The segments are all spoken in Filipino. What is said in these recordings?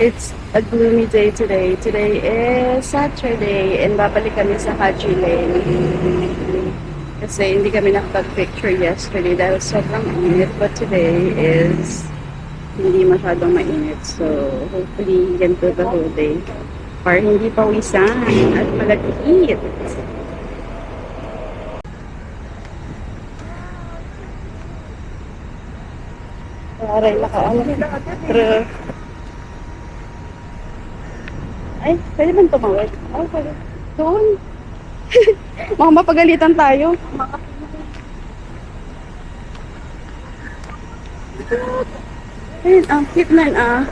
It's a gloomy day today. Today is Saturday and babalik kami sa Haji Lane. Kasi hindi kami nakapag-picture yesterday dahil sobrang init. But today is hindi masyadong mainit. So, hopefully, ganito the whole day. Para hindi pawisan at malagkit. Aray, nakaano. True. Ay, pwede bang tumawid? Ay, pwede. Doon. Mga mapagalitan tayo. Ayun, cute na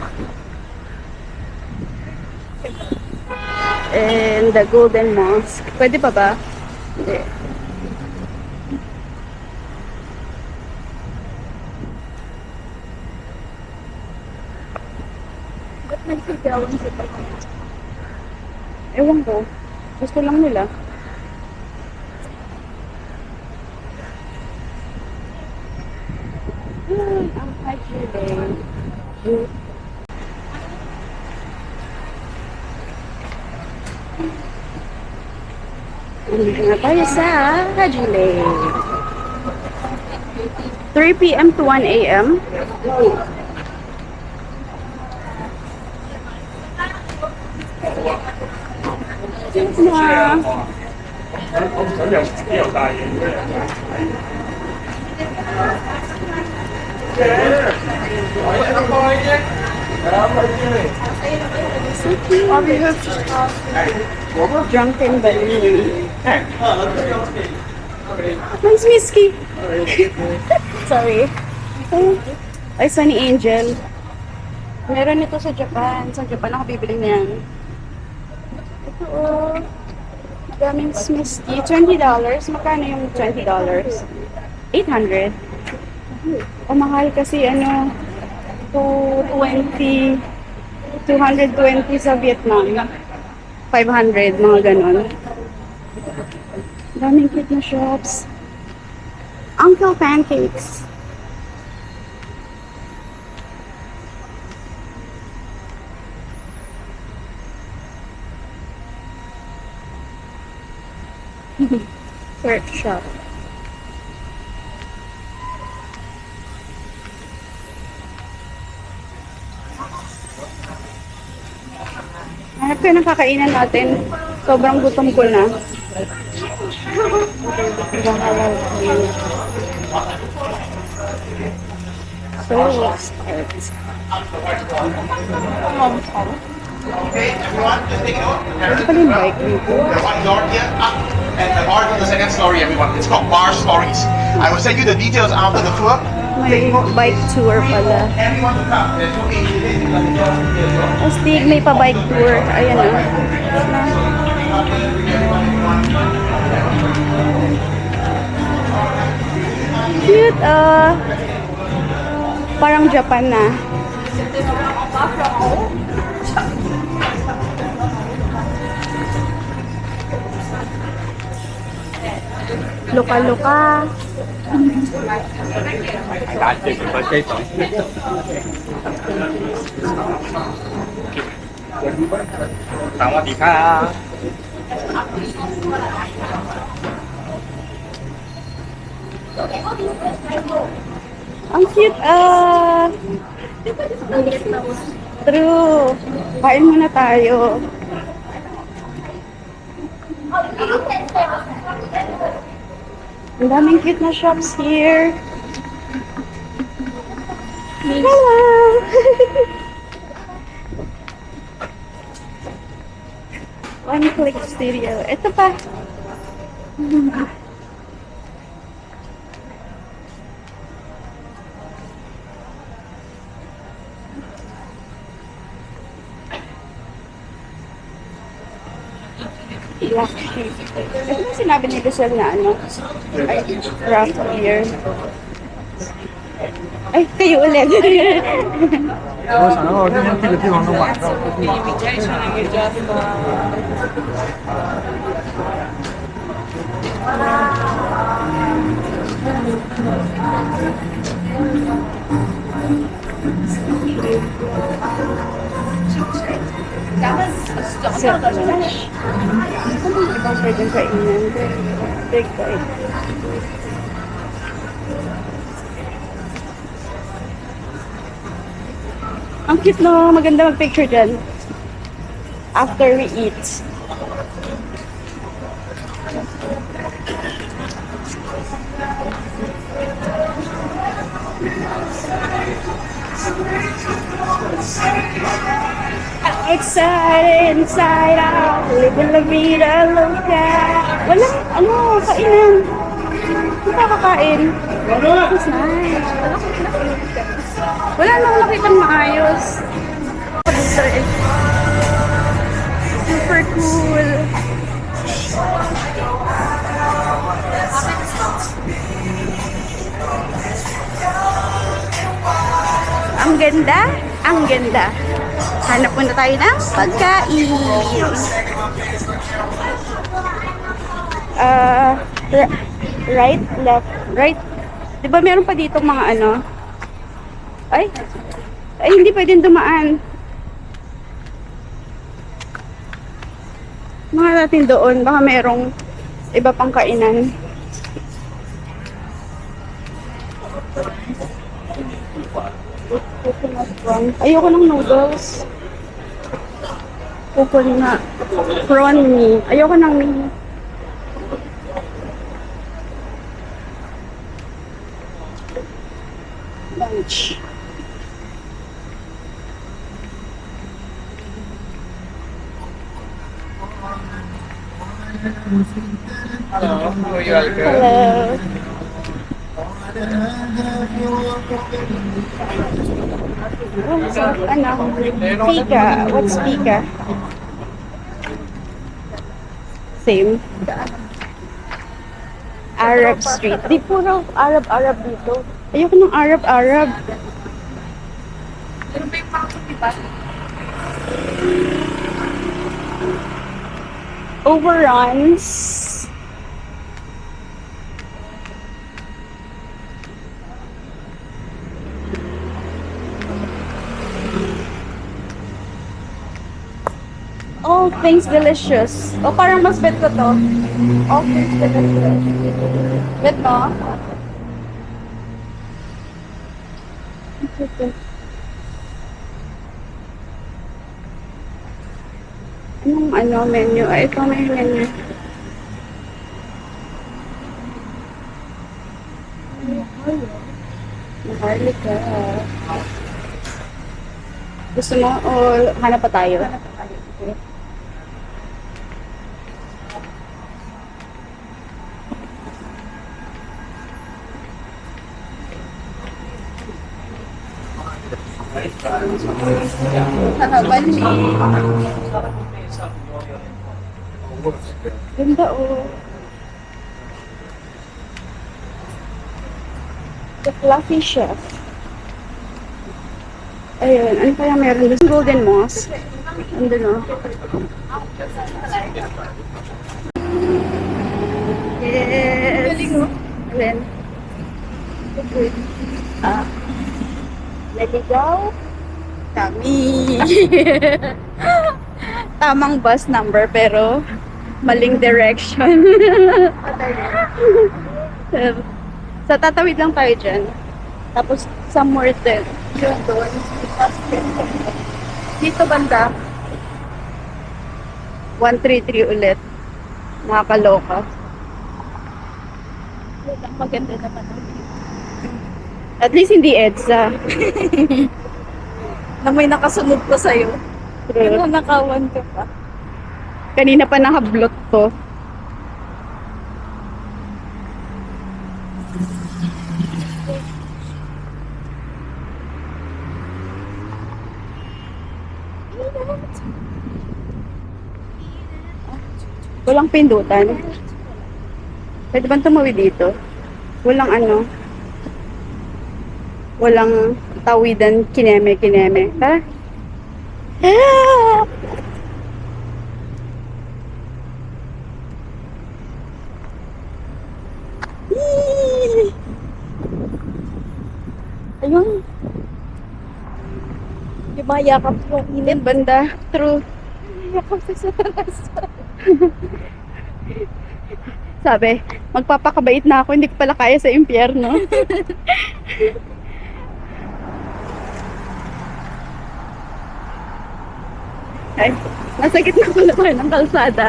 and the Golden Mosque. Pwede pa ba? Hindi. Ba't nagsigawan sa pagkakas? Ewan ko. Gusto lang nila. Ang Haji Lane. Nandito na tayo sa Haji Lane. 3 p.m. to 1 a.m. Na Drunken Balloon. Nice whiskey. Sorry. Ay, Sunny Angel. Meron ito sa Japan. Sa Japan ako bibili niyan. Ito oh. Madaming whiskey. $20. Magkano yung $20? 800. O mahal kasi ano, 220 sa Vietnam. 500, mga ganon. Daming cute na shops. Uncle Pancakes. Thrift shop. Hanap ko ng kakainan natin. Sobrang gutom ko na. So, let's start. Okay, everyone, just take note. Ito pala yung bike dito. There's one door here, up, and the art on the second story, everyone. It's called Bar Stories. I will send you the details after the tour. May bike tour pala. Everyone to come. There's no age. Astig, may pa-bike tour. Ayan na. Cute, parang Japan na. Luka-luka. สวัสดีครับ Ang cute, True. Kain muna tayo. Ang daming cute na shops here. Hello! One Click Studio. Ito pa. Black sheep. Ito na sinabi ni Lucille na ano? Ay, craft beer. Ay, kayo ulit. 我想要这边这个地方的晚上。set lunch. Ano ibang pwedeng kainan? Big bite. Ang cute no, maganda mag-picture dyan. After we eat. Outside, inside out, living la vida loca. Walang, kainan. Hindi pa kakain. It's nice. Wala nang nakitang maayos. Super cool. Ang ganda, ang ganda. Hanap muna tayo ng pagkain. Right, left, right. Di ba meron pa dito mga ano? Ay, hindi pwedeng dumaan. Mga natin doon, baka merong iba pang kainan. Ayoko ng noodles. Coconut. Prawn me. Ayoko ng mini. Lunch. Hello, how are you, Alka? Hello. Fika. What's fika? Same. Arab Street. Di puro Arab dito. Ayoko ng Arab. Ano ba yung pasok, diba? Overruns. All things delicious. O parang mas bet ko to. All things delicious. Bet mo? Anong menu? Ay, ito may menu. Maharlika. Gusto mo o hanap pa tayo? Okay. Bali. Ganda oh. The Fluffy Chef. Ayun, ano kaya meron doon? Golden Moss. Andun oh. Yes. Alin? Naligaw. Kami. Tamang bus number pero maling direction. So, tatawid lang tayo dyan. Tapos, somewhere din. Yun doon. Dito banda. 133 ulit. Nakakaloka. Maganda naman. At least hindi EDSA. Na may nakasunod pa sa'yo. Pero nakawan ka pa. Kanina pa nakablot to. Walang pindutan. Pwede ba tumawid dito? Walang ano. Walang tawidan kineme. Tara. Ah! Yee! Ayun. Yung mga yakap yung init. Banda. True. Iyak kasi sa restaurant. Sabi, magpapakabait na ako, hindi ko pala kaya sa impyerno. Ay, nasa gitna pala tayo ng kalsada.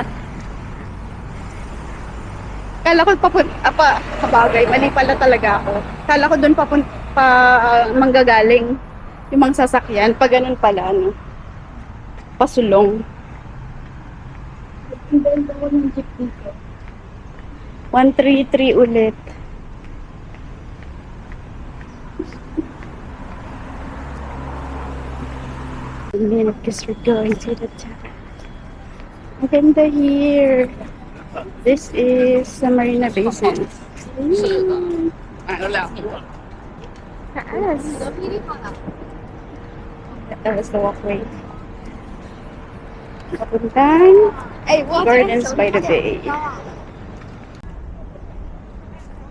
Kala ko kabagay, mali pala talaga ako. Kala ko doon manggagaling yung mga sasakyan. Pag ganun pala, ano, pasulong. Ang ganda ko ng jeep dito. 133 ulit. A minute because we're going to the top. Ang ganda here. This is sa Marina Bay Sands. Taas. That was the walkway. Papuntang Gardens by the Bay.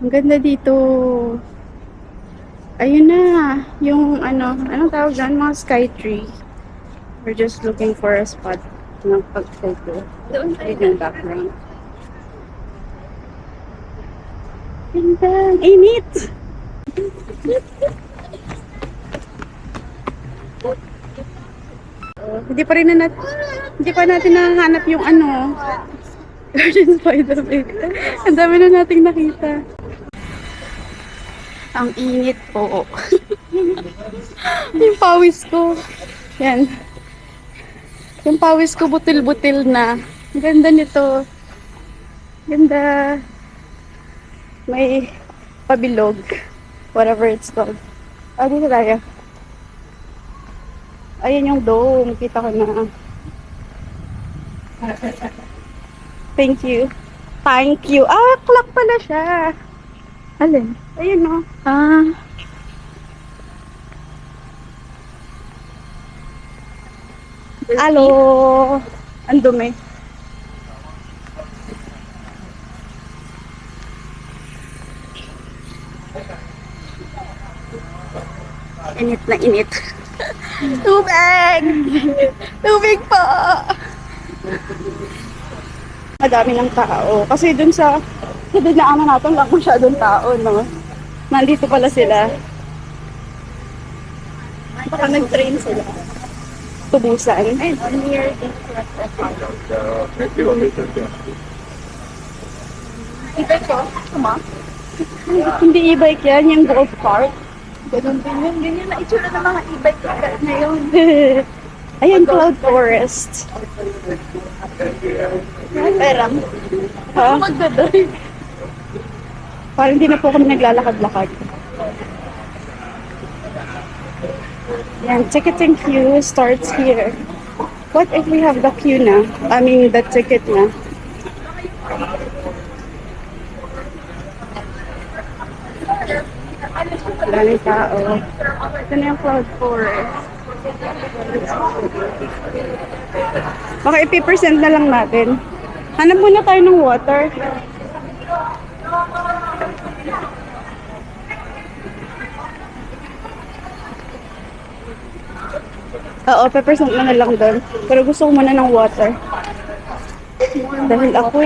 Ang ganda dito. Ayun na. Yung anong tawag dyan? Mga sky tree. We're just looking for a spot ng pag-photo. Doon tayo. With yung background. Ganda. Ang init! Hindi pa natin nahanap yung Gardens by the Bay. Ang dami na nating nakita. Ang init po. Yung pawis ko. Yan. Yung pawis ko butil-butil na. Ang ganda nito. Ganda. May pabilog. Whatever it's called. Dito tayo. Ayun yung dome. Kita ko na. Thank you. Thank you. Clock pala siya. Alin? Ayun o. Hello. Ang dumi. Init na init. Tubig! Tubig po! Madami ng tao. Kasi dun sa dinaanan natin, lang masyadong tao, no? Nandito pala sila. Baka nag-train sila. Tubusan. Ay, near e-bike ko? Tama? Hindi e-bike yan, yung golf cart. Ganun din yun. Ganyan na itsura ng mga e-bike ngayon. Ayan, Cloud Forest. Perang. Ha? Magdadrive. Parang hindi na po kami naglalakad-lakad. Yan, ticketing queue starts here. What if we have the queue na? I mean, the ticket na. Maraming tao. Ito na yung Cloud Forest. Baka ipipresent na lang natin. Hanap muna tayo ng water. Oo, pe-present na lang doon. Pero gusto ko muna ng water. Dahil ako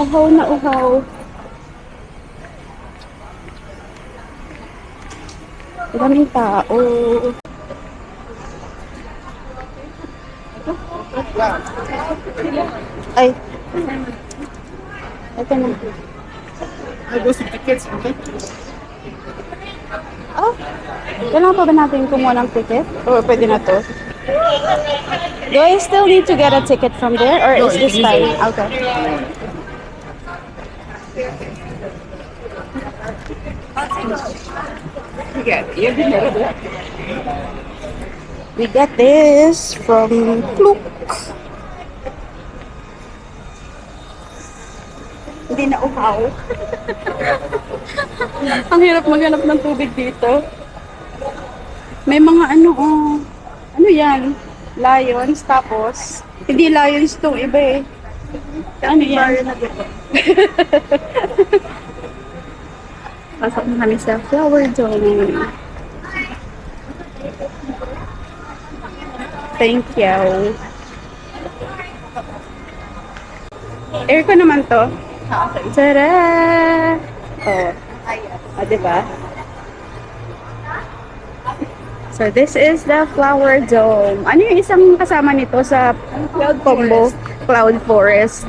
uhaw na uhaw. Daming tao. Ay. Ito na. Oh, kailangan pa ba natin kumuha ng ticket? O pwede na to? Do I still need to get a ticket from there? Or is this fine? Okay. We get this from Klook. Hindi na uhaw. Ang hirap maghanap ng tubig dito. May mga ano yan? Lions, tapos hindi lions tong iba eh. Ano yan? Pasok na kami sa flower dome. Thank you. Aircon naman to. Okay. Tara! Oh. Diba? So, this is the flower dome. Ano yung isang kasama nito sa Cloud combo? forest. Cloud forest.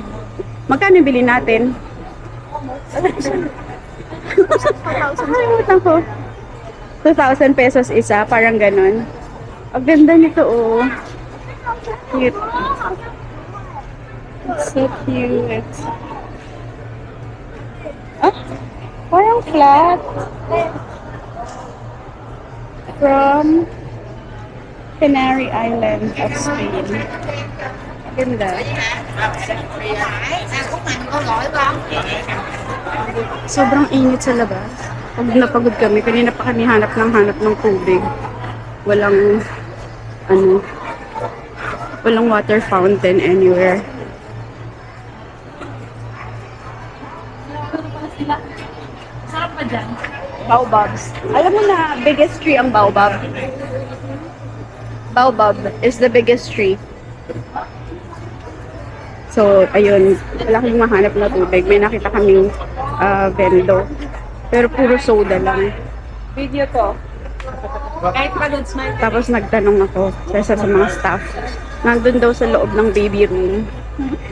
Magkano bili natin? Nakalimutan ko. 2,000 pesos isa, parang ganon. Ang ganda nito, oh. Cute. It's so cute. Ah, parang flat. From Canary Island of Spain. Ganda. Sobrang init sa labas. Pagod na pagod kami. Kanina pa kami hanap ng tubig. Walang, walang water fountain anywhere. Sarap pa dyan. Baobabs. Alam mo na, biggest tree ang baobab. Baobab is the biggest tree. So, ayun, wala kang mahanap na tubig. May nakita kaming vendo. Pero puro soda lang. Video to. Kahit pagod smile. Tapos nagtanong ako sa isa sa mga staff. Nandun daw sa loob ng baby room.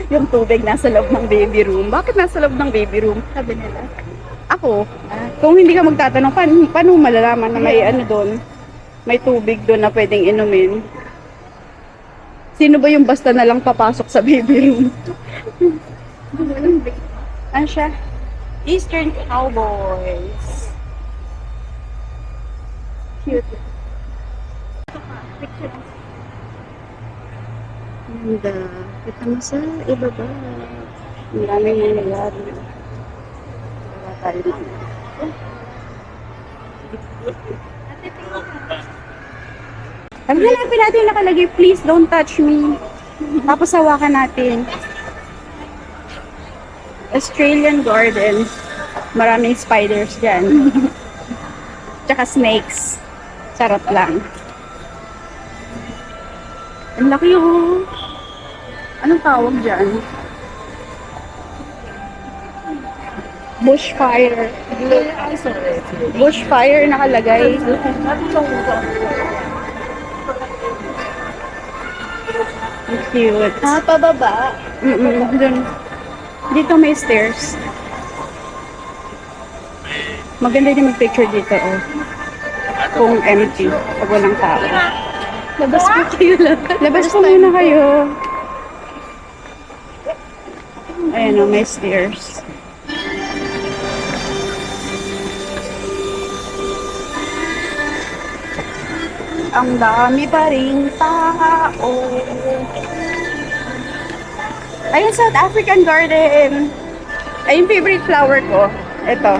Yung tubig nasa loob ng baby room. Bakit nasa loob ng baby room? Sabi nila. Ako, kung hindi ka magtatanong, paano mo malalaman na may doon? May tubig doon na pwedeng inumin? Sino ba yung basta na lang papasok sa baby room? Ano siya? Eastern Cowboys. Cute. Ganda. Kita mo sa ibaba. Ang daming nangyayari. Wala tayo na. Sabi hanapin natin yung nakalagay, please don't touch me. Tapos hawakan natin. Australian Garden. Maraming spiders dyan. Tsaka snakes. Charot lang. Ang laki yung... Anong tawag dyan? Bushfire. Bushfire nakalagay. Ang cute. Pababa. Dun. Dito may stairs. Maganda din mag-picture dito, oh. Kung empty, pag walang tao. Labas po kayo lang. Labas po muna kayo. Ayan, oh, may stairs. Ang dami pa ring tao. Ayun, South African Garden. Ay, yung favorite flower ko. Ito.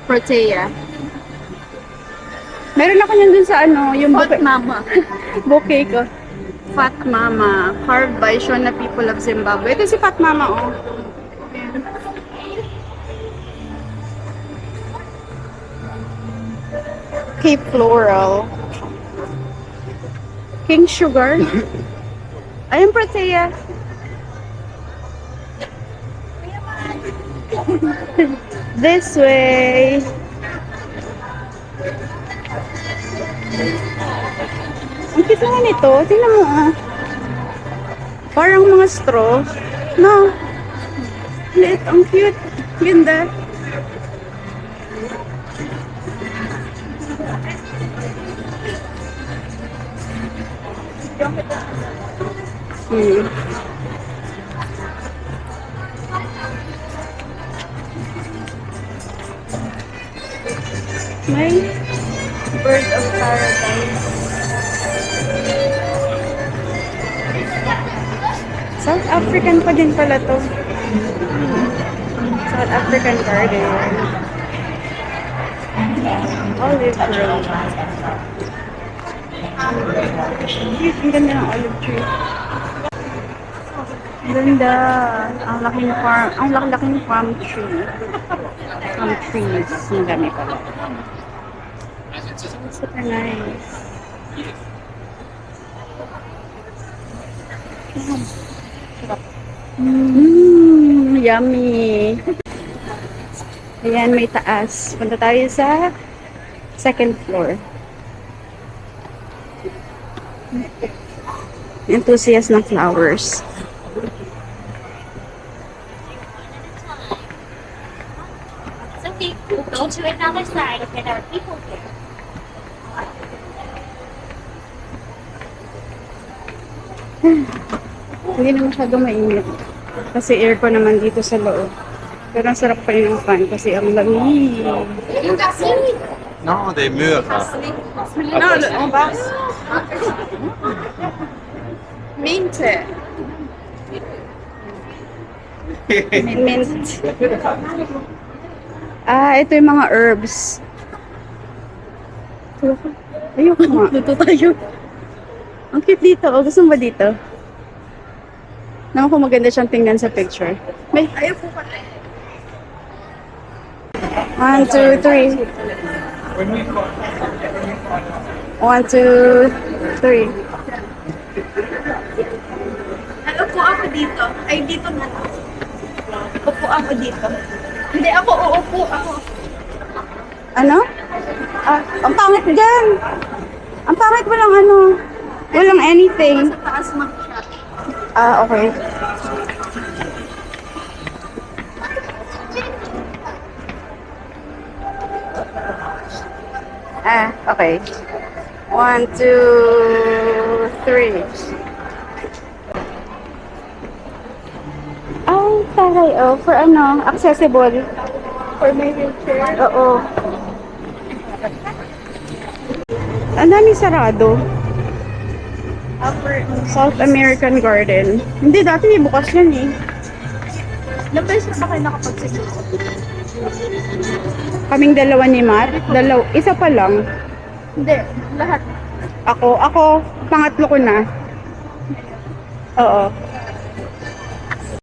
Protea. Meron ako niyan dun sa yung Hot mama. bouquet ko. Fat Mama. Carved by Shona people of Zimbabwe. Ito si Fat Mama, oh. Cape Floral. King Sugar. Ayun, Protea. This way. Ang cute naman ito. Tingnan mo, ah. Parang mga straw. No. Lit. Ang cute. Ganda. May bird of paradise. South African pa din pala to. South African garden. Olive grove. Ang ganda ng olive tree. Ganda. Ang laking farm, ang laki-laking palm tree. Palm trees. Ang dami pala. Super nice. Yummy. Ayan, may taas. Punta tayo sa second floor. Enthusiast ng flowers. It's okay. We'll go to another side and there are people there. Hindi na masyadong mainit. Kasi aircon naman dito sa loob. Pero ang sarap pa rin ng fan kasi ang lamig. Non, des murs. No, on bas. Mint. Mint. Ito yung mga herbs. Ayoko nga. Luto tayo. Ang cute dito. Oh. Gusto mo ba dito? Naman kung maganda siyang tingnan sa picture. May, ayoko pa. 1, 2, 3. 1, 2, 3. Upo ako dito. Ay, dito na lang. Upo ako dito. Hindi, ako uupo ako. Ano? Ang pangit dyan. Ang pangit walang ano. Walang anything. Sa taas mag-shot. Okay. Okay. 1, 2, 3. Taray, for ano, accessible. For my wheelchair. Oo. Ang dami sarado. Upper. South American Garden. Hindi, dati may bukas yan eh. Ilang beses na ba kayo nakapagsisimula? Kaming dalawa ni Matt. Isa pa lang. Hindi, lahat. Ako, pangatlo ko na. Oo.